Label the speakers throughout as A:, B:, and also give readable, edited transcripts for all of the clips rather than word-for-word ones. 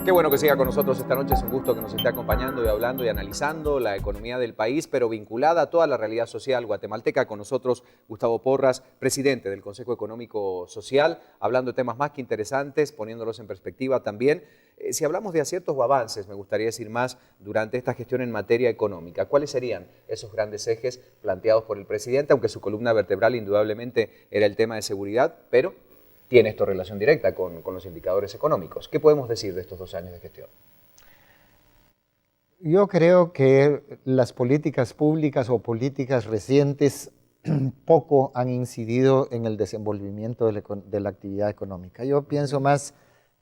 A: Qué bueno que siga con nosotros esta noche, es un gusto que nos esté acompañando y hablando y analizando la economía del país, pero vinculada a toda la realidad social guatemalteca. Con nosotros Gustavo Porras, presidente del Consejo Económico Social, hablando de temas más que interesantes, poniéndolos en perspectiva también. Si hablamos de aciertos o avances, me gustaría decir más durante esta gestión en materia económica. ¿Cuáles serían esos grandes ejes planteados por el presidente? Aunque su columna vertebral indudablemente era el tema de seguridad, pero tiene esto relación directa con los indicadores económicos. ¿Qué podemos decir de estos 2 años de gestión?
B: Yo creo que las políticas públicas o políticas recientes poco han incidido en el desenvolvimiento de la actividad económica. Yo pienso más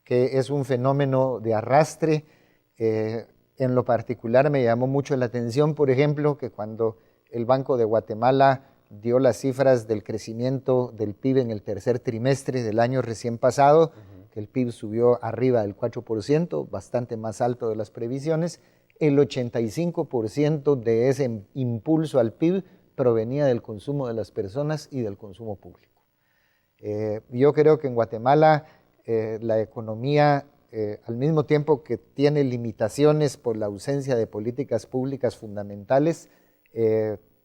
B: que es un fenómeno de arrastre. En lo particular me llamó mucho la atención, por ejemplo, que cuando el Banco de Guatemala dio las cifras del crecimiento del PIB en el tercer trimestre del año recién pasado, que el PIB subió arriba del 4%, bastante más alto de las previsiones. El 85% de ese impulso al PIB provenía del consumo de las personas y del consumo público. Yo creo que en Guatemala la economía, al mismo tiempo que tiene limitaciones por la ausencia de políticas públicas fundamentales,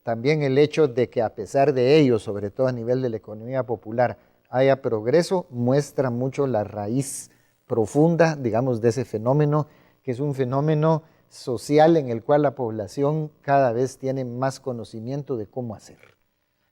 B: también el hecho de que a pesar de ello, sobre todo a nivel de la economía popular, haya progreso, muestra mucho la raíz profunda, digamos, de ese fenómeno, que es un fenómeno social en el cual la población cada vez tiene más conocimiento de cómo hacer,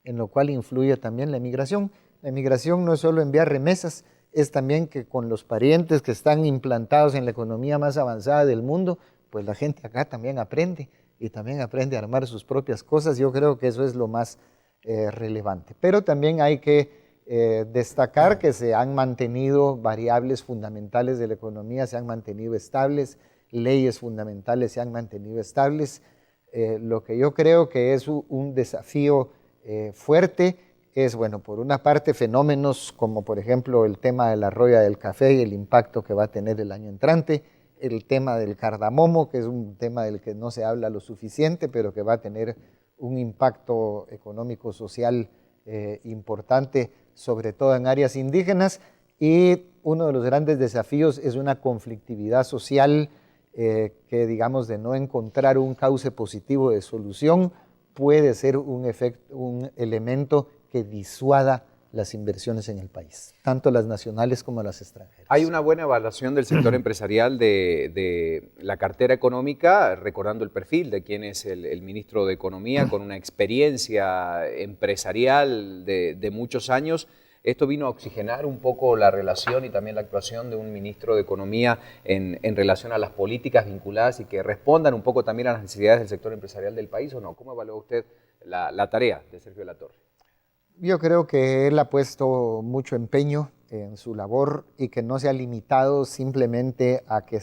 B: en lo cual influye también la emigración. La emigración no es solo enviar remesas, es también que con los parientes que están implantados en la economía más avanzada del mundo, pues la gente acá también aprende y también aprende a armar sus propias cosas. Yo creo que eso es lo más relevante. Pero también hay que destacar que se han mantenido variables fundamentales de la economía, se han mantenido estables, leyes fundamentales se han mantenido estables. Lo que yo creo que es un desafío fuerte es, bueno, por una parte fenómenos como por ejemplo el tema de la roya del café y el impacto que va a tener el año entrante, el tema del cardamomo, que es un tema del que no se habla lo suficiente, pero que va a tener un impacto económico, social importante, sobre todo en áreas indígenas, y uno de los grandes desafíos es una conflictividad social que, digamos, de no encontrar un cauce positivo de solución, puede ser un elemento que disuada las inversiones en el país, tanto las nacionales como las extranjeras.
A: Hay una buena evaluación del sector empresarial de la cartera económica, recordando el perfil de quien es el ministro de Economía, con una experiencia empresarial de muchos años. Esto vino a oxigenar un poco la relación y también la actuación de un ministro de Economía en relación a las políticas vinculadas y que respondan un poco también a las necesidades del sector empresarial del país, ¿o no? ¿Cómo evalúa usted la tarea de Sergio de la Torre?
B: Yo creo que él ha puesto mucho empeño en su labor y que no se ha limitado simplemente a que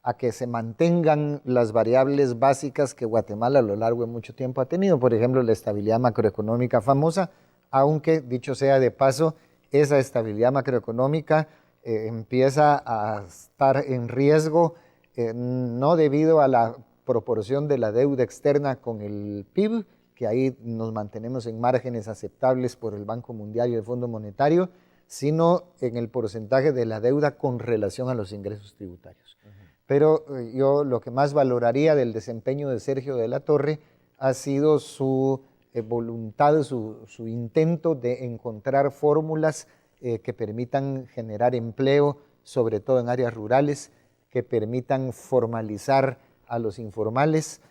B: a que se mantengan las variables básicas que Guatemala a lo largo de mucho tiempo ha tenido. Por ejemplo, la estabilidad macroeconómica famosa, aunque, dicho sea de paso, esa estabilidad macroeconómica empieza a estar en riesgo, no debido a la proporción de la deuda externa con el PIB, que ahí nos mantenemos en márgenes aceptables por el Banco Mundial y el Fondo Monetario, sino en el porcentaje de la deuda con relación a los ingresos tributarios. Pero yo lo que más valoraría del desempeño de Sergio de la Torre ha sido su voluntad, su intento de encontrar fórmulas que permitan generar empleo, sobre todo en áreas rurales, que permitan formalizar a los informales,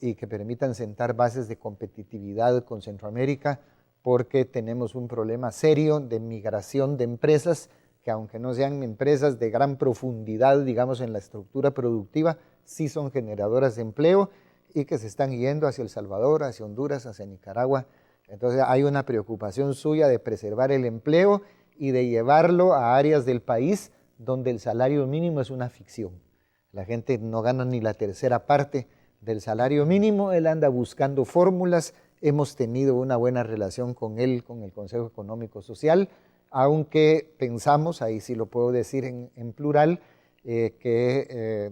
B: y que permitan sentar bases de competitividad con Centroamérica, porque tenemos un problema serio de migración de empresas que, aunque no sean empresas de gran profundidad, digamos, en la estructura productiva, sí son generadoras de empleo y que se están yendo hacia El Salvador, hacia Honduras, hacia Nicaragua. Entonces hay una preocupación suya de preservar el empleo y de llevarlo a áreas del país donde el salario mínimo es una ficción. La gente no gana ni la tercera parte del salario mínimo. Él anda buscando fórmulas. Hemos tenido una buena relación con él, con el Consejo Económico Social, aunque pensamos, ahí sí lo puedo decir en plural, que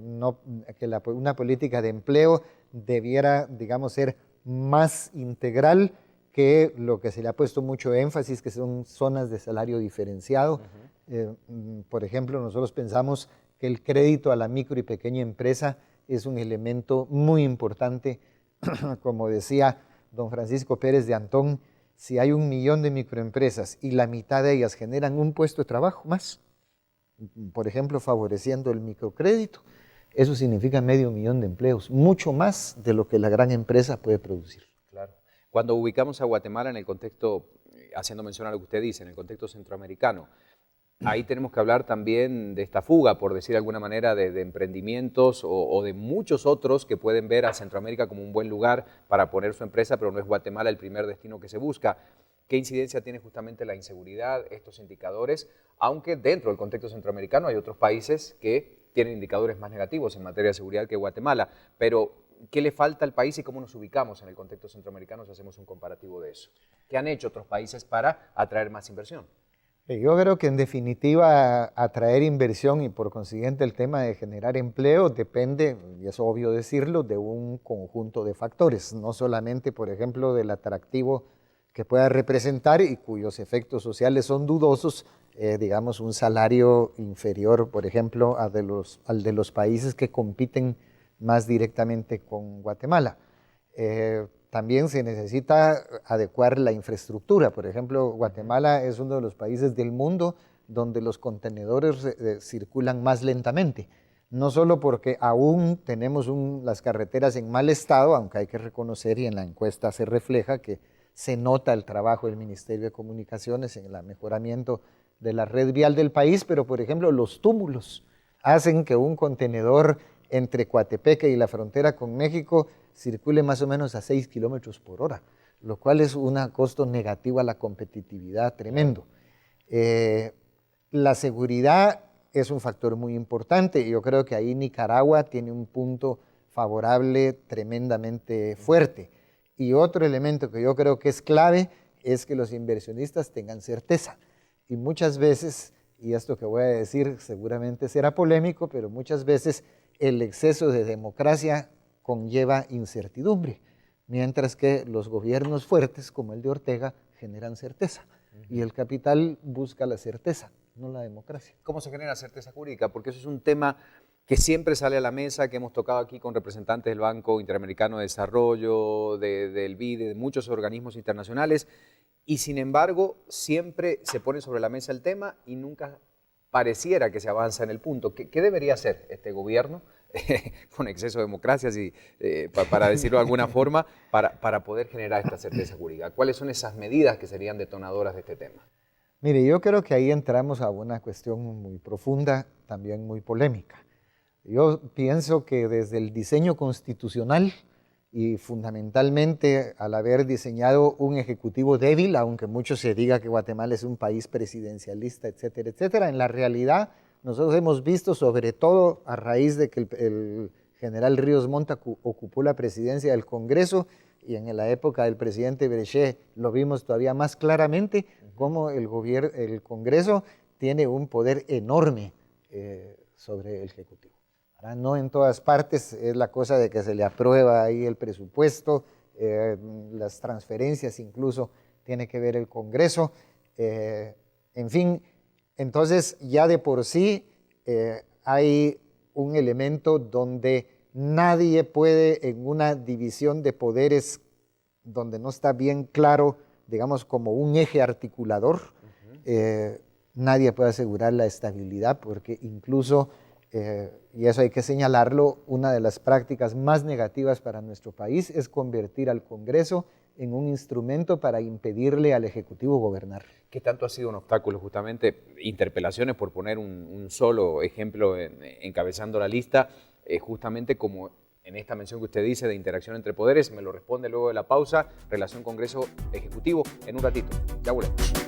B: una política de empleo debiera, digamos, ser más integral que lo que se le ha puesto mucho énfasis, que son zonas de salario diferenciado. Por ejemplo, nosotros pensamos que el crédito a la micro y pequeña empresa es un elemento muy importante. Como decía don Francisco Pérez de Antón, si hay 1 millón de microempresas y la mitad de ellas generan un puesto de trabajo más, por ejemplo, favoreciendo el microcrédito, eso significa 500,000 de empleos, mucho más de lo que la gran empresa puede producir.
A: Claro. Cuando ubicamos a Guatemala en el contexto, haciendo mención a lo que usted dice, en el contexto centroamericano, ahí tenemos que hablar también de esta fuga, por decir de alguna manera, de emprendimientos o de muchos otros que pueden ver a Centroamérica como un buen lugar para poner su empresa, pero no es Guatemala el primer destino que se busca. ¿Qué incidencia tiene justamente la inseguridad, estos indicadores? Aunque dentro del contexto centroamericano hay otros países que tienen indicadores más negativos en materia de seguridad que Guatemala, pero ¿qué le falta al país y cómo nos ubicamos en el contexto centroamericano si hacemos un comparativo de eso? ¿Qué han hecho otros países para atraer más inversión?
B: Yo creo que en definitiva atraer inversión y por consiguiente el tema de generar empleo depende, y es obvio decirlo, de un conjunto de factores, no solamente, por ejemplo, del atractivo que pueda representar y cuyos efectos sociales son dudosos, digamos, un salario inferior, por ejemplo, al de los países que compiten más directamente con Guatemala. También se necesita adecuar la infraestructura. Por ejemplo, Guatemala es uno de los países del mundo donde los contenedores circulan más lentamente. No solo porque aún tenemos las carreteras en mal estado, aunque hay que reconocer, y en la encuesta se refleja que se nota el trabajo del Ministerio de Comunicaciones en el mejoramiento de la red vial del país, pero por ejemplo los túmulos hacen que un contenedor entre Coatepeque y la frontera con México circule más o menos a 6 kilómetros por hora, lo cual es un costo negativo a la competitividad tremendo. La seguridad es un factor muy importante y yo creo que ahí Nicaragua tiene un punto favorable tremendamente fuerte. Y otro elemento que yo creo que es clave es que los inversionistas tengan certeza. Y muchas veces, y esto que voy a decir seguramente será polémico, pero muchas veces el exceso de democracia conlleva incertidumbre, mientras que los gobiernos fuertes, como el de Ortega, generan certeza. Y el capital busca la certeza, no la democracia.
A: ¿Cómo se genera certeza jurídica? Porque eso es un tema que siempre sale a la mesa, que hemos tocado aquí con representantes del Banco Interamericano de Desarrollo, del BID, de muchos organismos internacionales, y sin embargo siempre se pone sobre la mesa el tema y nunca pareciera que se avanza en el punto. ¿Qué debería hacer este gobierno, con exceso de democracia, para decirlo de alguna forma, para poder generar esta certeza jurídica? ¿Cuáles son esas medidas que serían detonadoras de este tema?
B: Mire, yo creo que ahí entramos a una cuestión muy profunda, también muy polémica. Yo pienso que desde el diseño constitucional y fundamentalmente al haber diseñado un ejecutivo débil, aunque mucho se diga que Guatemala es un país presidencialista, etcétera, etcétera, en la realidad nosotros hemos visto, sobre todo a raíz de que el general Ríos Montt ocupó la presidencia del Congreso, y en la época del presidente Brechet lo vimos todavía más claramente, cómo el Congreso tiene un poder enorme sobre el Ejecutivo. Ahora, no en todas partes es la cosa de que se le aprueba ahí el presupuesto, las transferencias incluso tiene que ver el Congreso, en fin, entonces ya de por sí hay un elemento donde nadie puede, en una división de poderes donde no está bien claro, digamos, como un eje articulador, nadie puede asegurar la estabilidad, porque incluso, y eso hay que señalarlo, una de las prácticas más negativas para nuestro país es convertir al Congreso en un instrumento para impedirle al Ejecutivo gobernar.
A: ¿Qué tanto ha sido un obstáculo justamente? Interpelaciones, por poner un solo ejemplo encabezando la lista, justamente como en esta mención que usted dice de interacción entre poderes, me lo responde luego de la pausa, relación Congreso-Ejecutivo, en un ratito. Ya volvemos.